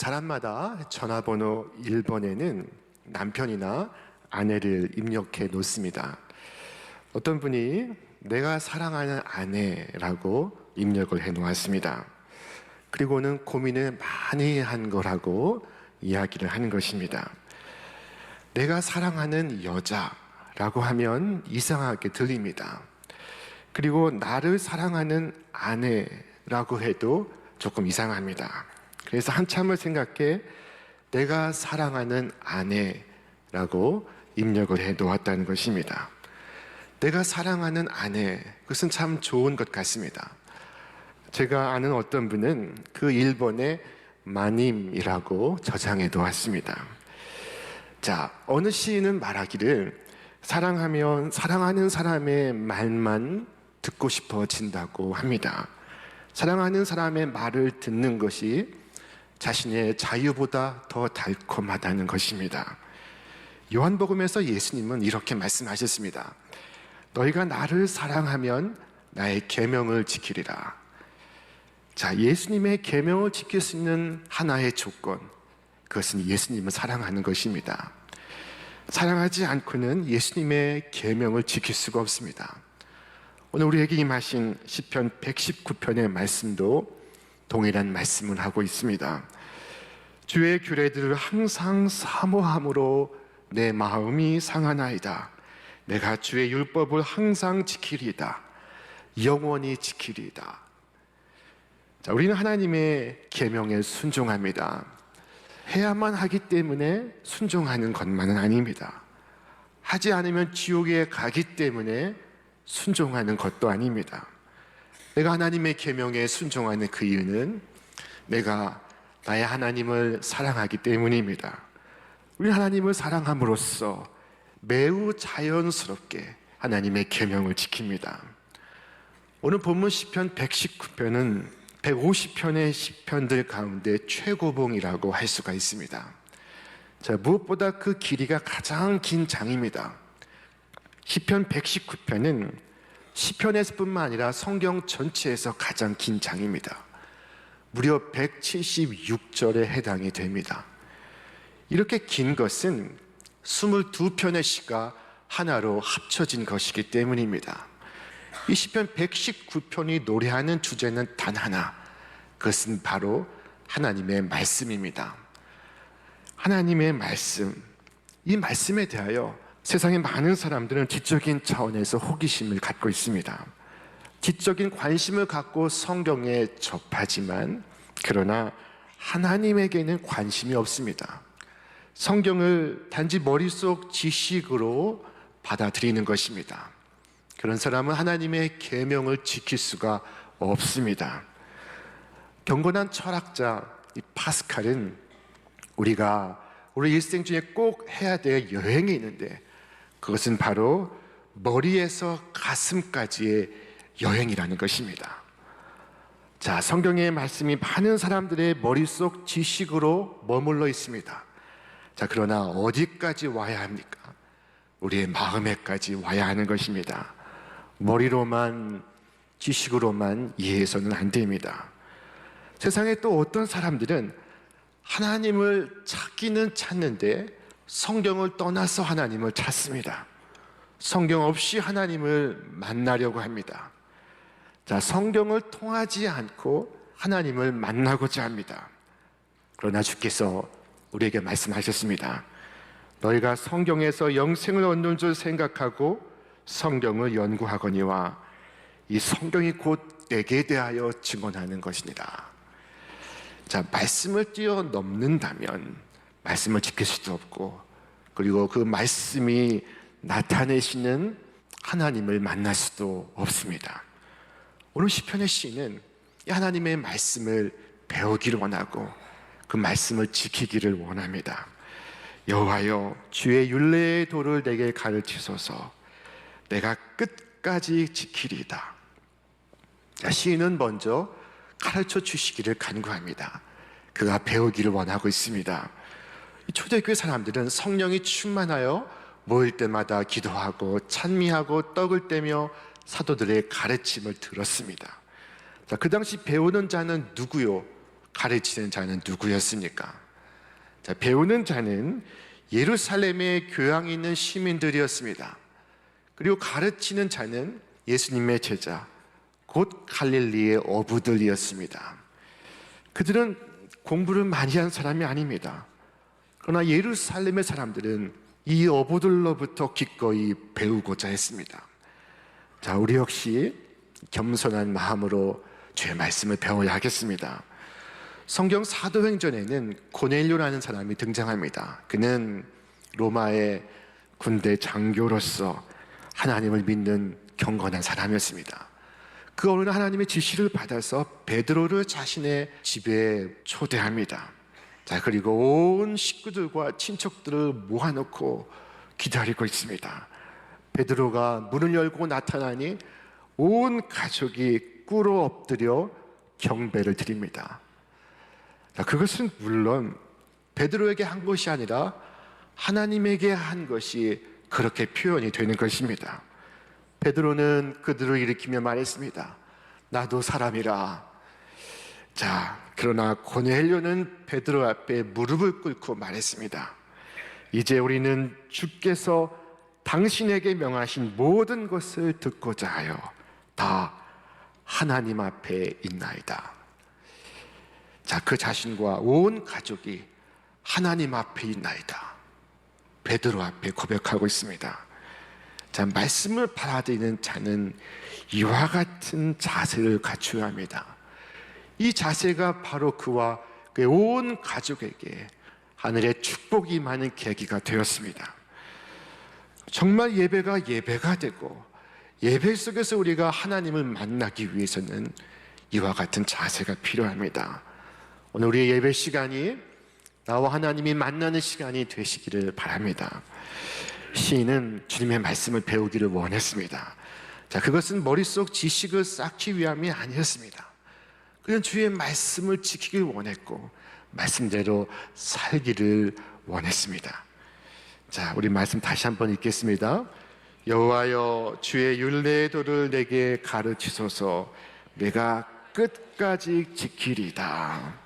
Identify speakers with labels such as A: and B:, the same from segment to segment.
A: 사람마다 전화번호 1번에는 남편이나 아내를 입력해 놓습니다. 어떤 분이 내가 사랑하는 아내라고 입력을 해 놓았습니다. 그리고는 고민을 많이 한 거라고 이야기를 하는 것입니다. 내가 사랑하는 여자라고 하면 이상하게 들립니다. 그리고 나를 사랑하는 아내라고 해도 조금 이상합니다. 그래서 한참을 생각해 내가 사랑하는 아내라고 입력을 해 놓았다는 것입니다. 내가 사랑하는 아내, 그것은 참 좋은 것 같습니다. 제가 아는 어떤 분은 그 1번에 마님이라고 저장해 놓았습니다. 자, 어느 시인은 말하기를 사랑하면 사랑하는 사람의 말만 듣고 싶어진다고 합니다. 사랑하는 사람의 말을 듣는 것이 자신의 자유보다 더 달콤하다는 것입니다. 요한복음에서 예수님은 이렇게 말씀하셨습니다. 너희가 나를 사랑하면 나의 계명을 지키리라. 자, 예수님의 계명을 지킬 수 있는 하나의 조건, 그것은 예수님을 사랑하는 것입니다. 사랑하지 않고는 예수님의 계명을 지킬 수가 없습니다. 오늘 우리에게 임하신 시편 119편의 말씀도 동일한 말씀을 하고 있습니다. 주의 규례들을 항상 사모함으로 내 마음이 상하나이다. 내가 주의 율법을 항상 지키리이다. 영원히 지키리이다. 자, 우리는 하나님의 계명에 순종합니다. 해야만 하기 때문에 순종하는 것만은 아닙니다. 하지 않으면 지옥에 가기 때문에 순종하는 것도 아닙니다. 내가 하나님의 계명에 순종하는 그 이유는 내가 나의 하나님을 사랑하기 때문입니다. 우리 하나님을 사랑함으로써 매우 자연스럽게 하나님의 계명을 지킵니다. 오늘 본문 시편 119편은 150편의 시편들 가운데 최고봉이라고 할 수가 있습니다. 자, 무엇보다 그 길이가 가장 긴 장입니다. 시편 119편은 시편에서뿐만 아니라 성경 전체에서 가장 긴 장입니다. 무려 176절에 해당이 됩니다. 이렇게 긴 것은 22편의 시가 하나로 합쳐진 것이기 때문입니다. 이 시편 119편이 노래하는 주제는 단 하나, 그것은 바로 하나님의 말씀입니다. 하나님의 말씀, 이 말씀에 대하여 세상의 많은 사람들은 지적인 차원에서 호기심을 갖고 있습니다. 지적인 관심을 갖고 성경에 접하지만 그러나 하나님에게는 관심이 없습니다. 성경을 단지 머릿속 지식으로 받아들이는 것입니다. 그런 사람은 하나님의 계명을 지킬 수가 없습니다. 경건한 철학자 이 파스칼은 우리가 우리 일생 중에 꼭 해야 될 여행이 있는데 그것은 바로 머리에서 가슴까지의 여행이라는 것입니다. 자, 성경의 말씀이 많은 사람들의 머릿속 지식으로 머물러 있습니다. 자, 그러나 어디까지 와야 합니까? 우리의 마음에까지 와야 하는 것입니다. 머리로만, 지식으로만 이해해서는 안 됩니다. 세상에 또 어떤 사람들은 하나님을 찾기는 찾는데 성경을 떠나서 하나님을 찾습니다. 성경 없이 하나님을 만나려고 합니다. 자, 성경을 통하지 않고 하나님을 만나고자 합니다. 그러나 주께서 우리에게 말씀하셨습니다. 너희가 성경에서 영생을 얻는 줄 생각하고 성경을 연구하거니와 이 성경이 곧 내게 대하여 증언하는 것이니라. 자, 말씀을 뛰어넘는다면 말씀을 지킬 수도 없고 그리고 그 말씀이 나타내시는 하나님을 만날 수도 없습니다. 오늘 시편의 시인은 이 하나님의 말씀을 배우기를 원하고 그 말씀을 지키기를 원합니다. 여호와여, 주의 율례의 도를 내게 가르치소서. 내가 끝까지 지키리이다. 시인은 먼저 가르쳐 주시기를 간구합니다. 그가 배우기를 원하고 있습니다. 초대교회 사람들은 성령이 충만하여 모일 때마다 기도하고 찬미하고 떡을 떼며 사도들의 가르침을 들었습니다. 자, 그 당시 배우는 자는 누구요? 가르치는 자는 누구였습니까? 자, 배우는 자는 예루살렘에 교양이 있는 시민들이었습니다. 그리고 가르치는 자는 예수님의 제자, 곧 갈릴리의 어부들이었습니다. 그들은 공부를 많이 한 사람이 아닙니다. 그러나 예루살렘의 사람들은 이 어부들로부터 기꺼이 배우고자 했습니다. 자, 우리 역시 겸손한 마음으로 주의 말씀을 배워야 하겠습니다. 성경 사도행전에는 고넬료라는 사람이 등장합니다. 그는 로마의 군대 장교로서 하나님을 믿는 경건한 사람이었습니다. 그 어느 날 하나님의 지시를 받아서 베드로를 자신의 집에 초대합니다. 자, 그리고 온 식구들과 친척들을 모아놓고 기다리고 있습니다. 베드로가 문을 열고 나타나니 온 가족이 꿇어 엎드려 경배를 드립니다. 자, 그것은 물론 베드로에게 한 것이 아니라 하나님에게 한 것이 그렇게 표현이 되는 것입니다. 베드로는 그들을 일으키며 말했습니다. 나도 사람이라. 자, 그러나 고넬료는 베드로 앞에 무릎을 꿇고 말했습니다. 이제 우리는 주께서 당신에게 명하신 모든 것을 듣고자 하여 다 하나님 앞에 있나이다. 자, 그 자신과 온 가족이 하나님 앞에 있나이다. 베드로 앞에 고백하고 있습니다. 자, 말씀을 받아들이는 자는 이와 같은 자세를 갖춰야 합니다. 이 자세가 바로 그와 그의 온 가족에게 하늘의 축복이 임하는 계기가 되었습니다. 정말 예배가 되고 예배 속에서 우리가 하나님을 만나기 위해서는 이와 같은 자세가 필요합니다. 오늘 우리의 예배 시간이 나와 하나님이 만나는 시간이 되시기를 바랍니다. 시인은 주님의 말씀을 배우기를 원했습니다. 자, 그것은 머릿속 지식을 쌓기 위함이 아니었습니다. 그는 주의 말씀을 지키길 원했고 말씀대로 살기를 원했습니다. 자, 우리 말씀 다시 한번 읽겠습니다. 여호와여, 주의 율례의 도를 내게 가르치소서. 내가 끝까지 지키리다.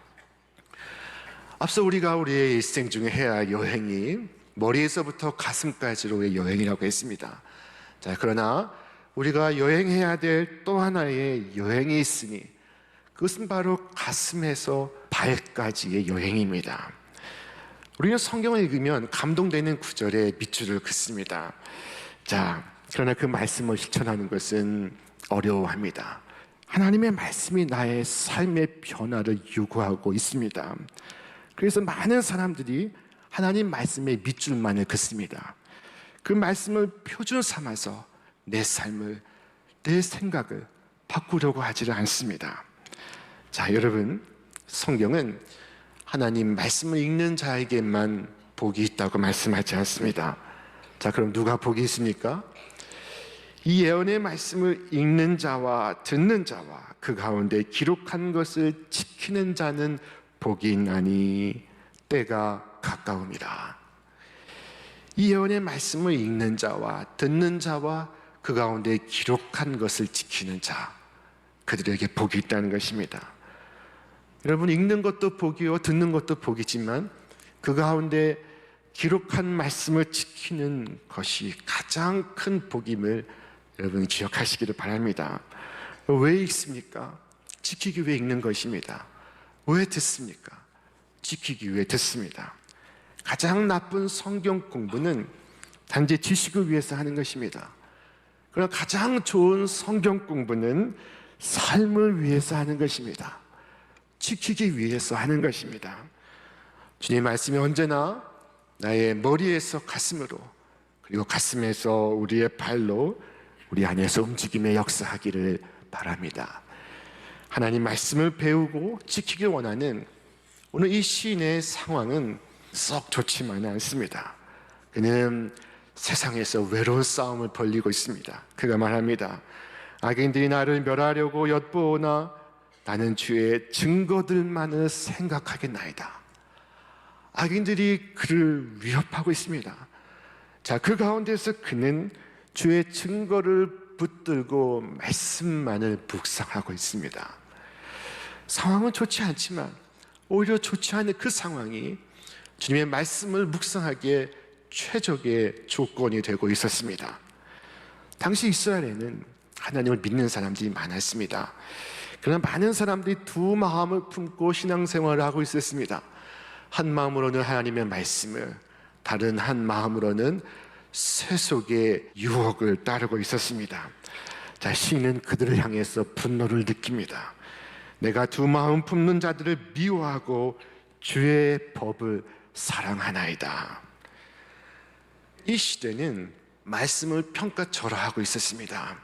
A: 앞서 우리가 우리의 일생 중에 해야 할 여행이 머리에서부터 가슴까지로의 여행이라고 했습니다. 자, 그러나 우리가 여행해야 될 또 하나의 여행이 있으니 그것은 바로 가슴에서 발까지의 여행입니다. 우리는 성경을 읽으면 감동되는 구절에 밑줄을 긋습니다. 자, 그러나 그 말씀을 실천하는 것은 어려워합니다. 하나님의 말씀이 나의 삶의 변화를 요구하고 있습니다. 그래서 많은 사람들이 하나님 말씀의 밑줄만을 긋습니다. 그 말씀을 표준 삼아서 내 삶을, 내 생각을 바꾸려고 하지를 않습니다. 자, 여러분, 성경은 하나님 말씀을 읽는 자에게만 복이 있다고 말씀하지 않습니다. 자, 그럼 누가 복이 있습니까? 이 예언의 말씀을 읽는 자와 듣는 자와 그 가운데 기록한 것을 지키는 자는 복이 있나니 때가 가까움이라. 이 예언의 말씀을 읽는 자와 듣는 자와 그 가운데 기록한 것을 지키는 자, 그들에게 복이 있다는 것입니다. 여러분, 읽는 것도 복이요 듣는 것도 복이지만 그 가운데 기록한 말씀을 지키는 것이 가장 큰 복임을 여러분이 기억하시기를 바랍니다. 왜 읽습니까? 지키기 위해 읽는 것입니다. 왜 듣습니까? 지키기 위해 듣습니다. 가장 나쁜 성경 공부는 단지 지식을 위해서 하는 것입니다. 그러나 가장 좋은 성경 공부는 삶을 위해서 하는 것입니다. 지키기 위해서 하는 것입니다. 주님의 말씀이 언제나 나의 머리에서 가슴으로, 그리고 가슴에서 우리의 발로 우리 안에서 움직임의 역사하기를 바랍니다. 하나님 말씀을 배우고 지키길 원하는 오늘 이 시인의 상황은 썩 좋지만은 않습니다. 그는 세상에서 외로운 싸움을 벌이고 있습니다. 그가 말합니다. 악인들이 나를 멸하려고 엿보오나 나는 주의 증거들만을 생각하겠나이다. 악인들이 그를 위협하고 있습니다. 자, 그 가운데서 그는 주의 증거를 붙들고 말씀만을 묵상하고 있습니다. 상황은 좋지 않지만 오히려 좋지 않은 그 상황이 주님의 말씀을 묵상하기에 최적의 조건이 되고 있었습니다. 당시 이스라엘에는 하나님을 믿는 사람들이 많았습니다. 그러나 많은 사람들이 두 마음을 품고 신앙생활을 하고 있었습니다. 한 마음으로는 하나님의 말씀을, 다른 한 마음으로는 세속의 유혹을 따르고 있었습니다. 자, 시인은 그들을 향해서 분노를 느낍니다. 내가 두 마음 품는 자들을 미워하고 주의 법을 사랑하나이다. 이 시대는 말씀을 평가절하하고 있었습니다.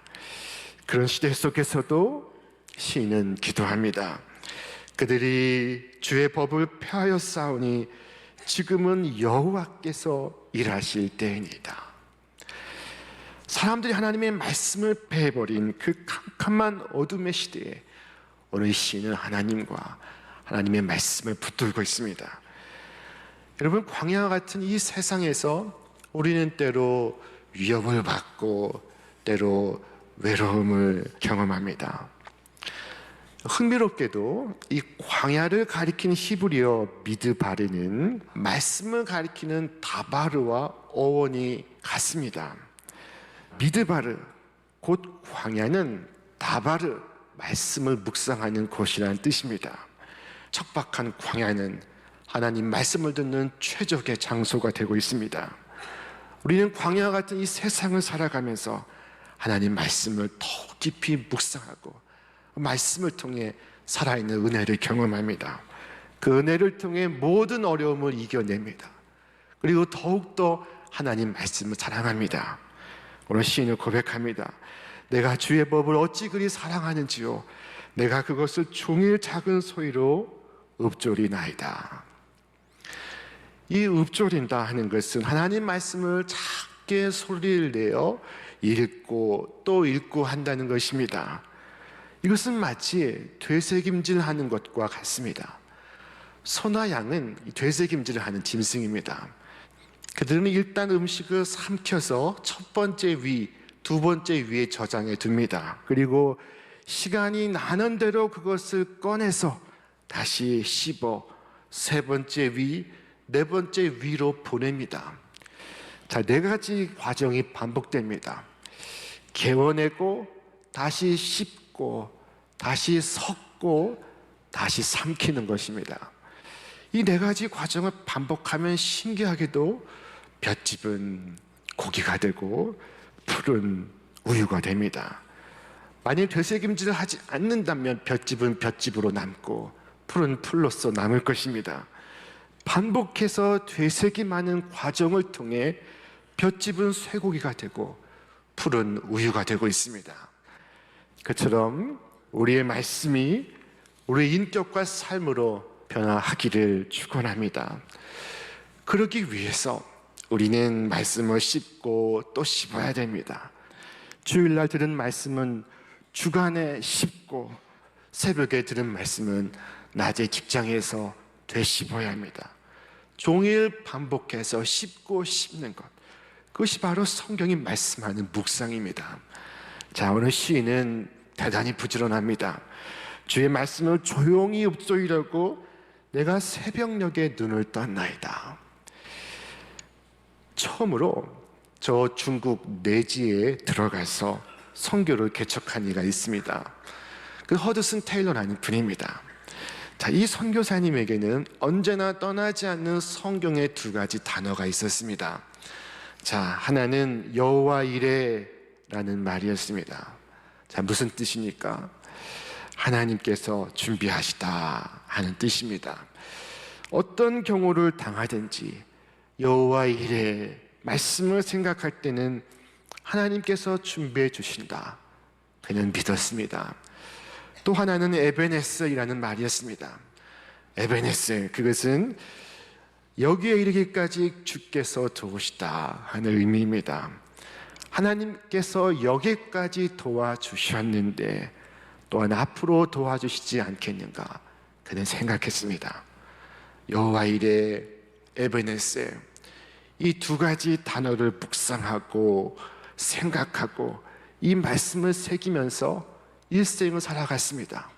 A: 그런 시대 속에서도 시인은 기도합니다. 그들이 주의 법을 폐하여 싸우니 지금은 여호와께서 일하실 때이니이다. 사람들이 하나님의 말씀을 폐해버린 그 캄캄한 어둠의 시대에 오늘 시인은 하나님과 하나님의 말씀을 붙들고 있습니다. 여러분, 광야와 같은 이 세상에서 우리는 때로 위협을 받고 때로 외로움을 경험합니다. 흥미롭게도 이 광야를 가리키는 히브리어 미드바르는 말씀을 가리키는 다바르와 어원이 같습니다. 미드바르, 곧 광야는 다바르, 말씀을 묵상하는 곳이라는 뜻입니다. 척박한 광야는 하나님 말씀을 듣는 최적의 장소가 되고 있습니다. 우리는 광야와 같은 이 세상을 살아가면서 하나님 말씀을 더 깊이 묵상하고 말씀을 통해 살아있는 은혜를 경험합니다. 그 은혜를 통해 모든 어려움을 이겨냅니다. 그리고 더욱더 하나님 말씀을 사랑합니다. 오늘 시인은 고백합니다. 내가 주의 법을 어찌 그리 사랑하는지요, 내가 그것을 종일 작은 소리로 읊조리나이다. 이 읊조린다 하는 것은 하나님 말씀을 작게 소리를 내어 읽고 또 읽고 한다는 것입니다. 이것은 마치 되새김질하는 것과 같습니다. 소나 양은 되새김질을 하는 짐승입니다. 그들은 일단 음식을 삼켜서 첫 번째 위, 두 번째 위에 저장해 둡니다. 그리고 시간이 나는 대로 그것을 꺼내서 다시 씹어 세 번째 위, 네 번째 위로 보냅니다. 자, 네 가지 과정이 반복됩니다. 개워내고 다시 씹고 다시 섞고 다시 삼키는 것입니다. 이 네 가지 과정을 반복하면 신기하게도 볏짚은 고기가 되고 풀은 우유가 됩니다. 만약 되새김질을 하지 않는다면 볏짚은 볏짚으로 남고 풀은 풀로서 남을 것입니다. 반복해서 되새김하는 과정을 통해 볏짚은 쇠고기가 되고 풀은 우유가 되고 있습니다. 그처럼 우리의 말씀이 우리의 인격과 삶으로 변화하기를 축원합니다. 그러기 위해서 우리는 말씀을 씹고 또 씹어야 됩니다. 주일날 들은 말씀은 주간에 씹고 새벽에 들은 말씀은 낮에 직장에서 되씹어야 합니다. 종일 반복해서 씹고 씹는 것, 그것이 바로 성경이 말씀하는 묵상입니다. 자, 오늘 시인은 대단히 부지런합니다. 주의 말씀을 조용히 읊조리려고 내가 새벽녘에 눈을 떴나이다. 처음으로 저 중국 내지에 들어가서 선교를 개척한 이가 있습니다. 그 허드슨 테일러라는 분입니다. 자, 이 선교사님에게는 언제나 떠나지 않는 성경의 두 가지 단어가 있었습니다. 자, 하나는 여호와 이레라는 말이었습니다. 자, 무슨 뜻입니까? 하나님께서 준비하시다 하는 뜻입니다. 어떤 경우를 당하든지 여호와 이레 말씀을 생각할 때는 하나님께서 준비해 주신다, 그는 믿었습니다. 또 하나는 에베네스라는 말이었습니다. 에베네스, 그것은 여기에 이르기까지 주께서 도우시다 하는 의미입니다. 하나님께서 여기까지 도와주셨는데 또한 앞으로 도와주시지 않겠는가, 그는 생각했습니다. 여호와 이레, 에베네스, 이 두 가지 단어를 묵상하고 생각하고 이 말씀을 새기면서 일생을 살아갔습니다.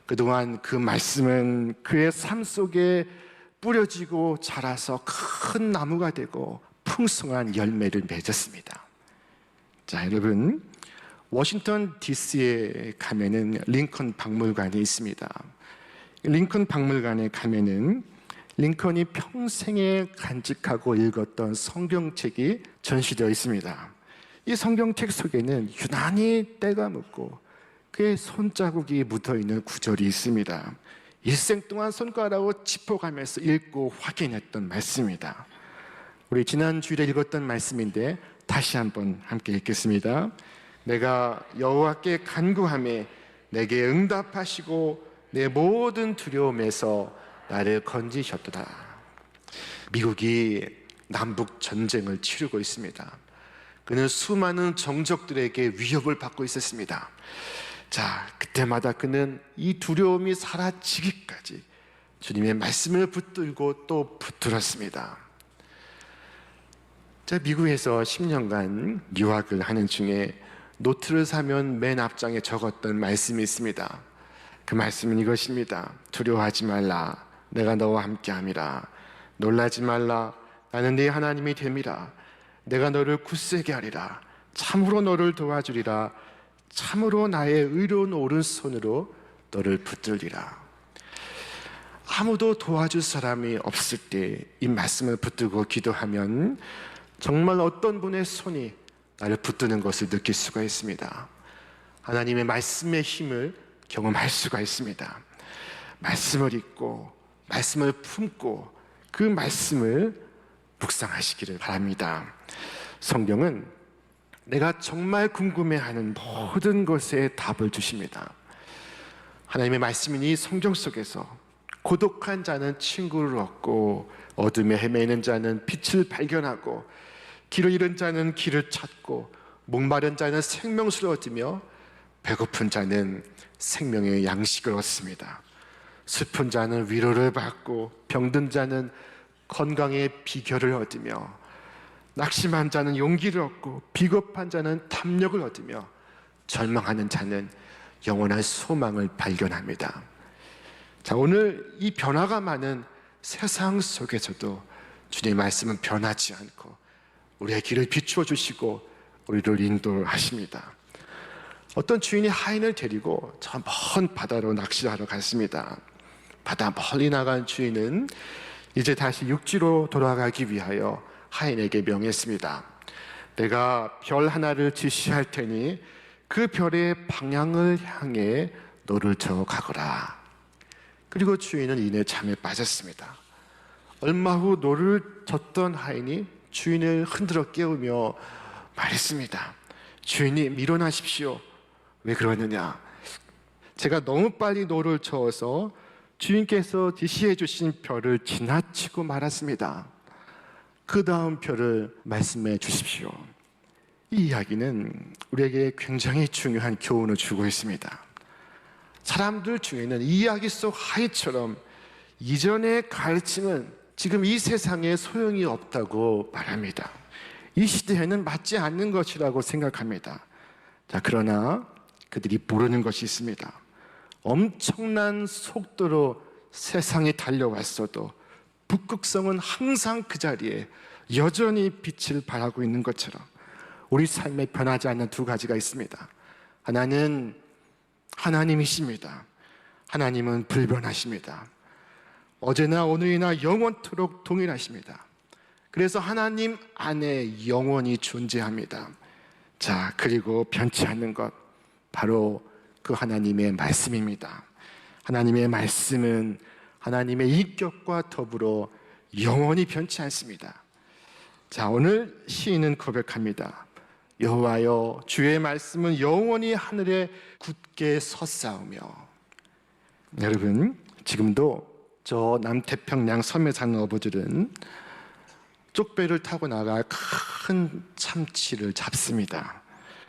A: 그동안 그 말씀은 그의 삶 속에 뿌려지고 자라서 큰 나무가 되고 풍성한 열매를 맺었습니다. 자, 여러분, 워싱턴 DC에 가면은 링컨 박물관이 있습니다. 링컨 박물관에 가면은 링컨이 평생에 간직하고 읽었던 성경책이 전시되어 있습니다. 이 성경책 속에는 유난히 때가 묻고 그의 손자국이 묻어있는 구절이 있습니다. 일생 동안 손가락으로 짚어가면서 읽고 확인했던 말씀입니다. 우리 지난 주일에 읽었던 말씀인데 다시 한번 함께 읽겠습니다. 내가 여호와께 간구하매 내게 응답하시고 내 모든 두려움에서 나를 건지셨도다. 미국이 남북 전쟁을 치르고 있습니다. 그는 수많은 정적들에게 위협을 받고 있었습니다. 자, 그때마다 그는 이 두려움이 사라지기까지 주님의 말씀을 붙들고 또 붙들었습니다. 자, 미국에서 10년간 유학을 하는 중에 노트를 사면 맨 앞장에 적었던 말씀이 있습니다. 그 말씀은 이것입니다. 두려워하지 말라. 내가 너와 함께함이라. 놀라지 말라. 나는 네 하나님이 됨이라. 내가 너를 굳세게 하리라. 참으로 너를 도와주리라. 참으로 나의 의로운 오른손으로 너를 붙들리라. 아무도 도와줄 사람이 없을 때 이 말씀을 붙들고 기도하면 정말 어떤 분의 손이 나를 붙드는 것을 느낄 수가 있습니다. 하나님의 말씀의 힘을 경험할 수가 있습니다. 말씀을 읽고 말씀을 품고 그 말씀을 묵상하시기를 바랍니다. 성경은 내가 정말 궁금해하는 모든 것에 답을 주십니다. 하나님의 말씀이니 성경 속에서 고독한 자는 친구를 얻고 어둠에 헤매는 자는 빛을 발견하고 길을 잃은 자는 길을 찾고 목마른 자는 생명수를 얻으며 배고픈 자는 생명의 양식을 얻습니다. 슬픈 자는 위로를 받고 병든 자는 건강의 비결을 얻으며 낙심한 자는 용기를 얻고 비겁한 자는 탐욕을 얻으며 절망하는 자는 영원한 소망을 발견합니다. 자, 오늘 이 변화가 많은 세상 속에서도 주님의 말씀은 변하지 않고 우리의 길을 비추어 주시고 우리를 인도하십니다. 어떤 주인이 하인을 데리고 저 먼 바다로 낚시하러 갔습니다. 바다 멀리 나간 주인은 이제 다시 육지로 돌아가기 위하여 하인에게 명했습니다. 내가 별 하나를 지시할 테니 그 별의 방향을 향해 너를 저어 가거라. 그리고 주인은 이내 잠에 빠졌습니다. 얼마 후 노를 젓던 하인이 주인을 흔들어 깨우며 말했습니다. 주인님, 일어나십시오. 왜 그러느냐? 제가 너무 빨리 노를 저어서 주인께서 지시해 주신 별을 지나치고 말았습니다. 그 다음 별을 말씀해 주십시오. 이 이야기는 우리에게 굉장히 중요한 교훈을 주고 있습니다. 사람들 중에는 이 이야기 속 하인처럼 이전의 가르침은 지금 이 세상에 소용이 없다고 말합니다. 이 시대에는 맞지 않는 것이라고 생각합니다. 자, 그러나 그들이 모르는 것이 있습니다. 엄청난 속도로 세상에 달려왔어도 북극성은 항상 그 자리에 여전히 빛을 발하고 있는 것처럼 우리 삶에 변하지 않는 두 가지가 있습니다. 하나는 하나님이십니다. 하나님은 불변하십니다. 어제나 오늘이나 영원토록 동일하십니다. 그래서 하나님 안에 영원히 존재합니다. 자, 그리고 변치 않는 것, 바로 그 하나님의 말씀입니다. 하나님의 말씀은 하나님의 인격과 더불어 영원히 변치 않습니다. 자, 오늘 시인은 고백합니다. 여호와여, 주의 말씀은 영원히 하늘에 굳게 섰사오며. 여러분, 지금도 저 남태평양 섬에 사는 어부들은 쪽배를 타고 나가 큰 참치를 잡습니다.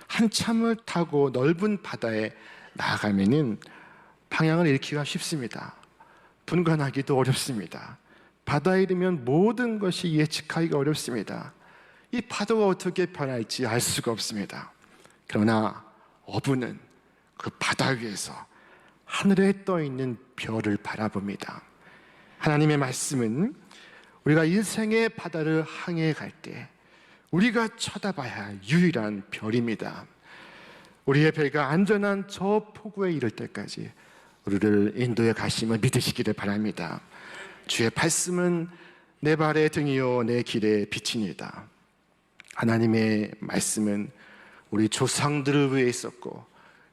A: 한참을 타고 넓은 바다에 나가면은 방향을 잃기가 쉽습니다. 분간하기도 어렵습니다. 바다에 이르면 모든 것이 예측하기가 어렵습니다. 이 파도가 어떻게 변할지 알 수가 없습니다. 그러나 어부는 그 바다 위에서 하늘에 떠 있는 별을 바라봅니다. 하나님의 말씀은 우리가 인생의 바다를 항해해 갈 때 우리가 쳐다봐야 할 유일한 별입니다. 우리의 배가 안전한 저 포구에 이를 때까지 우리를 인도에 가심을 믿으시기를 바랍니다. 주의 말씀은 내 발의 등이요 내 길의 빛이니이다. 하나님의 말씀은 우리 조상들을 위해 있었고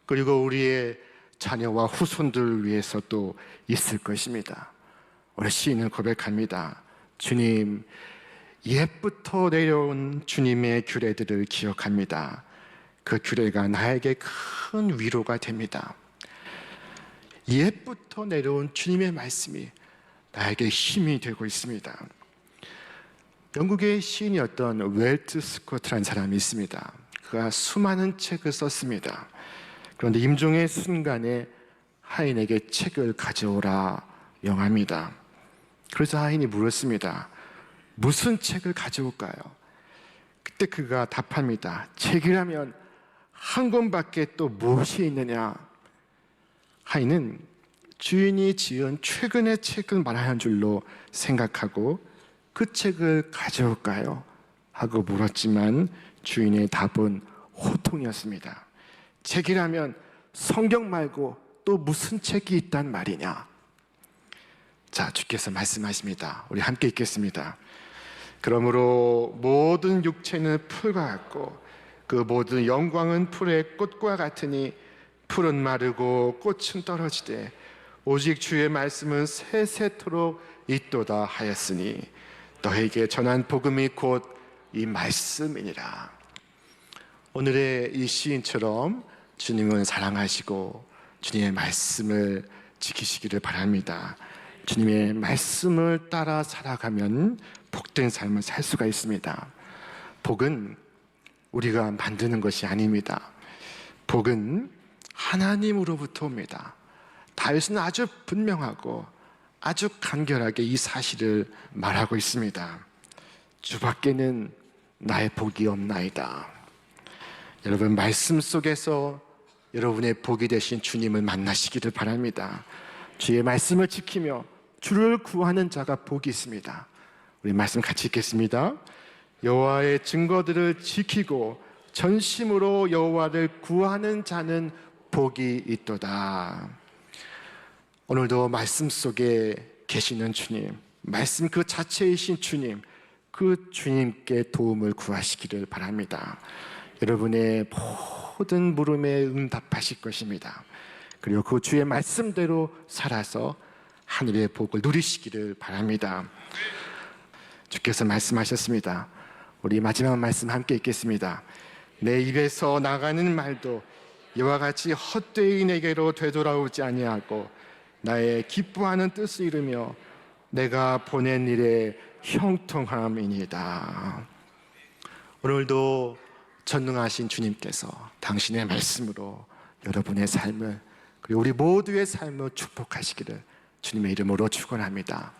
A: 그리고 우리의 자녀와 후손들을 위해서 또 있을 것입니다. 우리 시인은 고백합니다. 주님, 옛부터 내려온 주님의 규례들을 기억합니다. 그 규례가 나에게 큰 위로가 됩니다. 옛부터 내려온 주님의 말씀이 나에게 힘이 되고 있습니다. 영국의 시인이었던 웰트 스코트라는 사람이 있습니다. 그가 수많은 책을 썼습니다. 그런데 임종의 순간에 하인에게 책을 가져오라 명합니다. 그래서 하인이 물었습니다. 무슨 책을 가져올까요? 그때 그가 답합니다. 책이라면 한 권밖에 또 무엇이 있느냐? 하인은 주인이 지은 최근의 책을 말하는 줄로 생각하고 그 책을 가져올까요? 하고 물었지만 주인의 답은 호통이었습니다. 책이라면 성경 말고 또 무슨 책이 있단 말이냐? 자, 주께서 말씀하십니다. 우리 함께 읽겠습니다. 그러므로 모든 육체는 풀과 같고 그 모든 영광은 풀의 꽃과 같으니 풀은 마르고 꽃은 떨어지되 오직 주의 말씀은 세세토록 있도다 하였으니 너에게 전한 복음이 곧 이 말씀이니라. 오늘의 이 시인처럼 주님은 사랑하시고 주님의 말씀을 지키시기를 바랍니다. 주님의 말씀을 따라 살아가면 복된 삶을 살 수가 있습니다. 복은 우리가 만드는 것이 아닙니다. 복은 하나님으로부터 옵니다. 다윗은 아주 분명하고 아주 간결하게 이 사실을 말하고 있습니다. 주밖에는 나의 복이 없나이다. 여러분, 말씀 속에서 여러분의 복이 되신 주님을 만나시기를 바랍니다. 주의 말씀을 지키며 주를 구하는 자가 복이 있습니다. 우리 말씀 같이 읽겠습니다. 여호와의 증거들을 지키고 전심으로 여호와를 구하는 자는 복이 있도다. 오늘도 말씀 속에 계시는 주님, 말씀 그 자체이신 주님, 그 주님께 도움을 구하시기를 바랍니다. 여러분의 모든 물음에 응답하실 것입니다. 그리고 그 주의 말씀대로 살아서 하늘의 복을 누리시기를 바랍니다. 주께서 말씀하셨습니다. 우리 마지막 말씀 함께 읽겠습니다. 내 입에서 나가는 말도 이와 같이 헛되이 내게로 되돌아오지 아니하고 나의 기뻐하는 뜻을 이루며 내가 보낸 일에 형통함이니이다. 오늘도 전능하신 주님께서 당신의 말씀으로 여러분의 삶을 그리고 우리 모두의 삶을 축복하시기를 주님의 이름으로 축원합니다.